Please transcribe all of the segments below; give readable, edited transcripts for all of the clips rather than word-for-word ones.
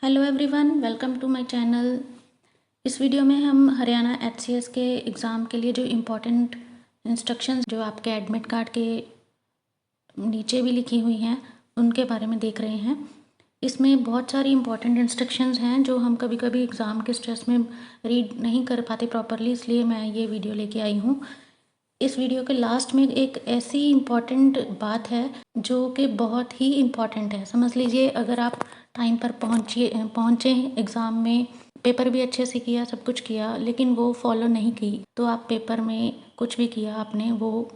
Hello everyone, welcome to my channel. इस video में हम हरियाणा एचसीएस के एग्ज़ाम के लिए जो इम्पोर्टेंट इंस्ट्रक्शंस जो आपके एडमिट कार्ड के नीचे भी लिखी हुई हैं उनके बारे में देख रहे हैं। इसमें बहुत सारी इम्पोर्टेंट इंस्ट्रक्शंस हैं जो हम कभी कभी एग्ज़ाम के स्ट्रेस में रीड नहीं कर पाते प्रॉपरली, इसलिए मैं ये वीडियो लेके आई हूँ। इस वीडियो के लास्ट में एक ऐसी इम्पॉर्टेंट बात है जो कि बहुत ही इम्पॉर्टेंट है। समझ लीजिए, अगर आप टाइम पर पहुँचे एग्ज़ाम में, पेपर भी अच्छे से किया, सब कुछ किया, लेकिन वो फॉलो नहीं की, तो आप पेपर में कुछ भी किया आपने वो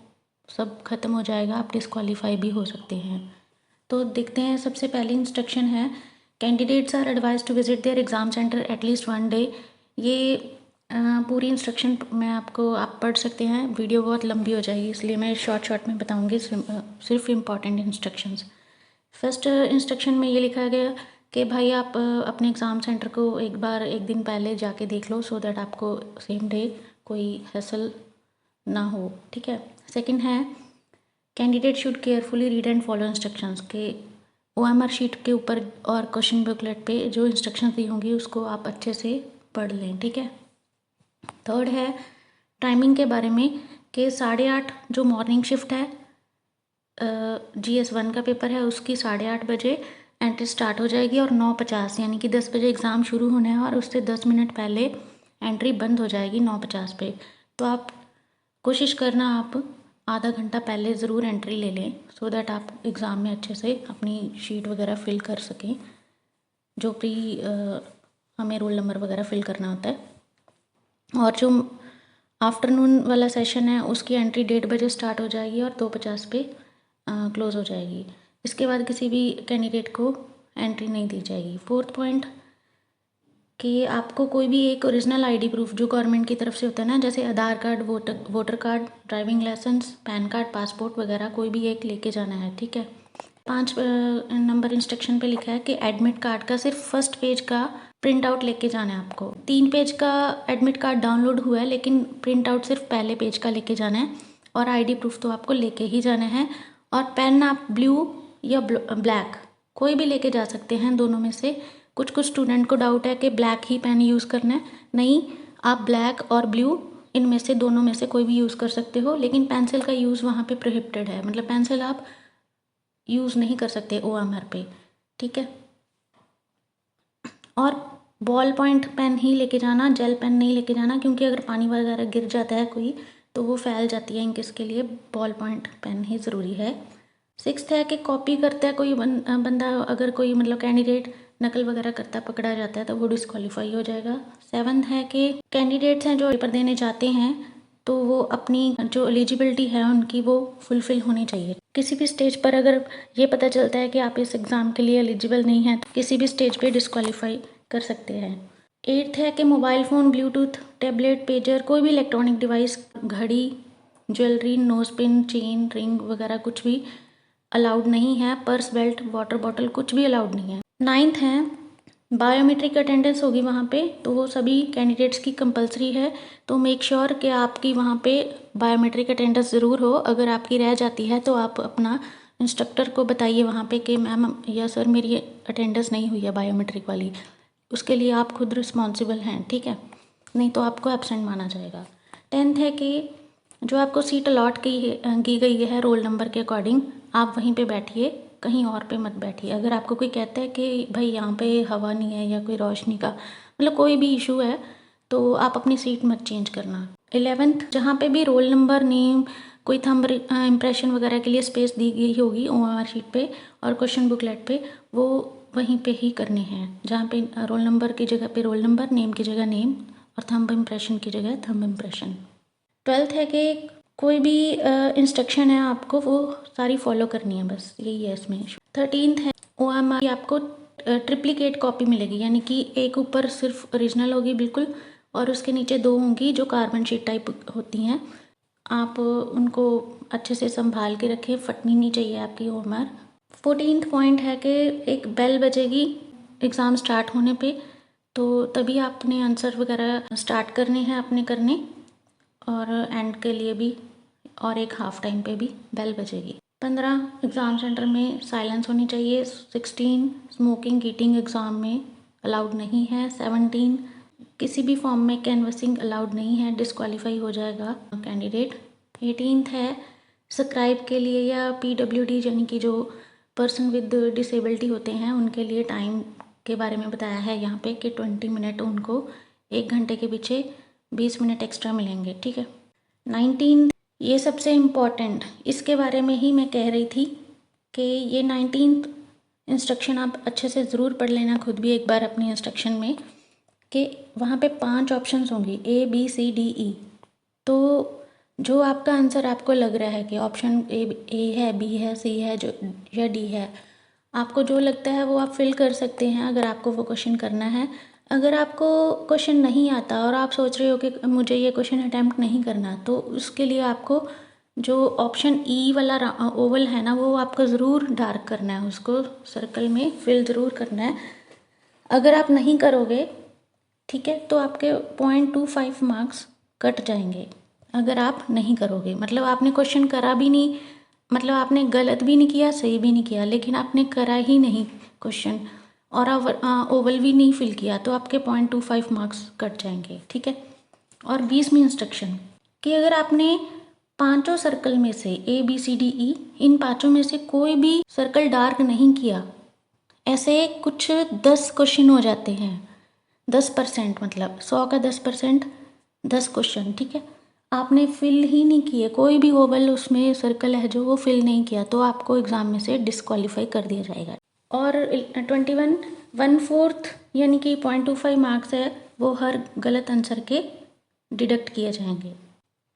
सब ख़त्म हो जाएगा, आप डिस्क्वालीफाई भी हो सकते हैं। तो देखते हैं, सबसे पहली इंस्ट्रक्शन है, candidates are advise to visit their exam centre at least one day. ये पूरी इंस्ट्रक्शन मैं आपको आप पढ़ सकते हैं, वीडियो बहुत लंबी हो जाएगी इसलिए मैं शॉर्ट में बताऊंगी सिर्फ इम्पॉर्टेंट इंस्ट्रक्शंस। फर्स्ट इंस्ट्रक्शन में ये लिखा गया कि भाई आप अपने एग्ज़ाम सेंटर को एक दिन पहले जाके देख लो, सो दैट आपको सेम डे कोई हैसल ना हो। ठीक है। सेकंड है, candidate should carefully read and follow instructions के ओएमआर शीट के ऊपर और क्वेश्चन बुकलेट पे जो इंस्ट्रक्शंस दी होंगी उसको आप अच्छे से पढ़ लें। ठीक है। थर्ड है टाइमिंग के बारे में कि 8:30 जो मॉर्निंग शिफ्ट है, GS1 का पेपर है, उसकी 8:30 बजे एंट्री स्टार्ट हो जाएगी और 9:50 यानी कि 10 बजे एग्ज़ाम शुरू होना है और उससे 10 मिनट पहले एंट्री बंद हो जाएगी 9:50 पे। तो आप कोशिश करना आप आधा घंटा पहले ज़रूर एंट्री ले लें, सो दैट आप एग्ज़ाम में अच्छे से अपनी शीट वगैरह फिल कर सकें, जो हमें रोल नंबर वगैरह फिल करना होता है। और जो आफ्टरनून वाला सेशन है उसकी एंट्री 1:30 बजे स्टार्ट हो जाएगी और 2:50 पे क्लोज़ हो जाएगी। इसके बाद किसी भी कैंडिडेट को एंट्री नहीं दी जाएगी। फोर्थ पॉइंट कि आपको कोई भी एक ओरिजिनल आईडी प्रूफ जो गवर्नमेंट की तरफ से होता है ना, जैसे Aadhaar card, voter card, driving licence, PAN card, passport वगैरह, कोई भी एक लेके जाना है। ठीक है। 5 नंबर इंस्ट्रक्शन पे लिखा है कि एडमिट कार्ड का सिर्फ फर्स्ट पेज का प्रिंट आउट लेके जाना है आपको। 3 पेज का एडमिट कार्ड डाउनलोड हुआ है, लेकिन प्रिंट आउट सिर्फ पहले पेज का लेके जाना है और आईडी प्रूफ तो आपको लेके ही जाना है। और पेन आप ब्लू या ब्लैक कोई भी लेके जा सकते हैं, दोनों में से। कुछ स्टूडेंट को डाउट है कि ब्लैक ही पेन यूज़ करना है, नहीं, आप ब्लैक और ब्लू इनमें से दोनों में से कोई भी यूज़ कर सकते हो, लेकिन पेंसिल का यूज़ वहाँ पे प्रोहिबिटेड है, मतलब पेंसिल आप यूज़ नहीं कर सकते OMR पे। ठीक है। और बॉल पॉइंट पेन ही लेके जाना, जेल पेन नहीं लेके जाना, क्योंकि अगर पानी वगैरह गिर जाता है कोई तो वो फैल जाती है इंक, इसके लिए बॉल पॉइंट पेन ही ज़रूरी है। 6th है कि कॉपी करता है कोई बंदा, अगर कोई मतलब कैंडिडेट नकल वगैरह करता पकड़ा जाता है तो वो डिस्क्वालीफाई हो जाएगा। 7th है कि कैंडिडेट्स हैं जो पेपर देने जाते हैं तो वो अपनी जो एलिजिबिलिटी है उनकी वो फुलफ़िल होनी चाहिए। किसी भी स्टेज पर अगर ये पता चलता है कि आप इस एग्ज़ाम के लिए एलिजिबल नहीं हैं तो किसी भी स्टेज पे डिस्क्वालीफाई कर सकते हैं। 8th है कि mobile phone, Bluetooth, tablet, pager, कोई भी इलेक्ट्रॉनिक डिवाइस, घड़ी, jewellery, nose pin, chain, ring वगैरह कुछ भी अलाउड नहीं है। पर्स, बेल्ट, वाटर बॉटल कुछ भी अलाउड नहीं है। 9th है बायोमेट्रिक अटेंडेंस होगी वहाँ पे, तो वो सभी कैंडिडेट्स की कंपलसरी है, तो मेक श्योर कि आपकी वहाँ पे बायोमेट्रिक अटेंडेंस ज़रूर हो। अगर आपकी रह जाती है तो आप अपना इंस्ट्रक्टर को बताइए वहाँ पे कि मैम या सर मेरी अटेंडेंस नहीं हुई है बायोमेट्रिक वाली, उसके लिए आप खुद रिस्पॉन्सिबल हैं। ठीक है, नहीं तो आपको एब्सेंट माना जाएगा। 10th है कि जो आपको सीट अलॉट की गई है रोल नंबर के अकॉर्डिंग, आप वहीं पे बैठिए, कहीं और पे मत बैठिए। अगर आपको कोई कहता है कि भाई यहाँ पे हवा नहीं है या कोई रोशनी का मतलब कोई भी इशू है तो आप अपनी सीट मत चेंज करना। 11th, जहाँ पे भी रोल नंबर, नेम, कोई थंब इम्प्रेशन वगैरह के लिए स्पेस दी गई होगी OMR शीट पे और क्वेश्चन बुकलेट पे, वो वहीं पे ही करने हैं, जहाँ पे रोल नंबर की जगह पे रोल नंबर, नेम की जगह नेम और थंब इम्प्रेशन की जगह थंब इम्प्रेशन। 12th है कि कोई भी इंस्ट्रक्शन है आपको वो सारी फॉलो करनी है, बस यही है इसमें। 13th है OMR आपको ट्रिप्लिकेट कॉपी मिलेगी, यानी कि एक ऊपर सिर्फ ओरिजिनल होगी बिल्कुल और उसके नीचे 2 होंगी जो कार्बन शीट टाइप होती हैं। आप उनको अच्छे से संभाल के रखें, फटनी नहीं चाहिए आपकी OMR। 14th पॉइंट है कि एक बेल बजेगी एग्ज़ाम स्टार्ट होने पे, तो तभी आपने आंसर वगैरह स्टार्ट करने हैं अपने करने, और एंड के लिए भी, और एक हाफ टाइम पे भी बेल बजेगी। 15 एग्ज़ाम सेंटर में साइलेंस होनी चाहिए। 16 स्मोकिंग ईटिंग एग्ज़ाम में अलाउड नहीं है। 17 किसी भी फॉर्म में कैनवसिंग अलाउड नहीं है, डिस्क्वालीफाई हो जाएगा कैंडिडेट। 18 है स्क्राइब के लिए या PWD यानी कि जो पर्सन विद डिसेबिलिटी होते हैं उनके लिए टाइम के बारे में बताया है यहाँ पे कि 20 मिनट उनको 1 घंटे के पीछे 20 मिनट एक्स्ट्रा मिलेंगे, ठीक है। 19 ये सबसे इम्पॉर्टेंट, इसके बारे में ही मैं कह रही थी कि ये 19th इंस्ट्रक्शन आप अच्छे से ज़रूर पढ़ लेना खुद भी एक बार अपनी इंस्ट्रक्शन में, कि वहाँ पे 5 ऑप्शंस होंगी ABCDE। तो जो आपका आंसर आपको लग रहा है कि ऑप्शन ए है, बी है, सी है जो या डी है, आपको जो लगता है वो आप फिल कर सकते हैं अगर आपको वो क्वेश्चन करना है। अगर आपको क्वेश्चन नहीं आता और आप सोच रहे हो कि मुझे ये क्वेश्चन अटैम्प्ट नहीं करना, तो उसके लिए आपको जो ऑप्शन ई वाला ओवल है ना, वो आपको ज़रूर डार्क करना है, उसको सर्कल में फिल ज़रूर करना है। अगर आप नहीं करोगे, ठीक है, तो आपके 0.25 मार्क्स कट जाएंगे अगर आप नहीं करोगे। मतलब आपने क्वेश्चन करा भी नहीं, मतलब आपने गलत भी नहीं किया, सही भी नहीं किया, लेकिन आपने करा ही नहीं क्वेश्चन और ओवल भी नहीं फिल किया, तो आपके 0.25 मार्क्स कट जाएंगे, ठीक है। और 20वीं इंस्ट्रक्शन कि अगर आपने 5 सर्कल में से ABCDE इन 5 में से कोई भी सर्कल डार्क नहीं किया, ऐसे कुछ 10 क्वेश्चन हो जाते हैं, 10%, मतलब 100 का 10%, 10 क्वेश्चन, ठीक है। आपने फिल ही नहीं किए, कोई भी ओवल उसमें सर्कल है जो वो फिल नहीं किया, तो आपको एग्ज़ाम में से डिस्क्वालीफाई कर दिया जाएगा। और 21 1/4 यानी कि 0.25 मार्क्स है वो हर गलत आंसर के डिडक्ट किए जाएंगे।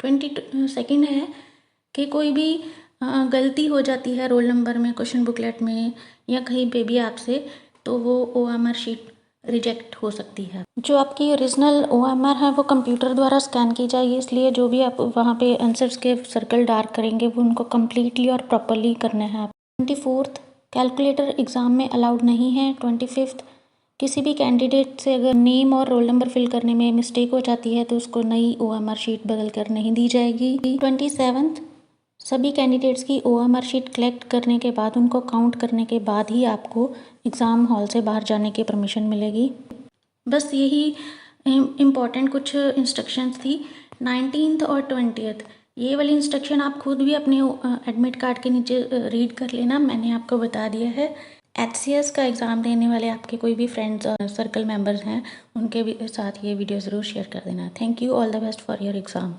22 है कि कोई भी गलती हो जाती है रोल नंबर में, क्वेश्चन बुकलेट में या कहीं पे भी आपसे, तो वो OMR शीट रिजेक्ट हो सकती है। जो आपकी ओरिजिनल OMR है वो कंप्यूटर द्वारा स्कैन की जाएगी, इसलिए जो भी आप वहाँ पे आंसर्स के सर्कल डार्क करेंगे वो उनको कम्प्लीटली और प्रॉपरली करना है। 24 कैलकुलेटर एग्ज़ाम में अलाउड नहीं है। 25 किसी भी कैंडिडेट से अगर नेम और रोल नंबर फिल करने में मिस्टेक हो जाती है तो उसको नई OMR शीट बदल कर नहीं दी जाएगी। 27 सभी कैंडिडेट्स की OMR शीट कलेक्ट करने के बाद, उनको काउंट करने के बाद ही आपको एग्ज़ाम हॉल से बाहर जाने की परमिशन मिलेगी। बस यही इम्पॉर्टेंट कुछ इंस्ट्रक्शंस थी। 19th और 20th ये वाली इंस्ट्रक्शन आप खुद भी अपने एडमिट कार्ड के नीचे रीड कर लेना, मैंने आपको बता दिया है। HCS का एग्ज़ाम देने वाले आपके कोई भी फ्रेंड्स सर्कल मेंबर्स हैं, उनके भी साथ ये वीडियो ज़रूर शेयर कर देना। Thank you, all the best for your exam.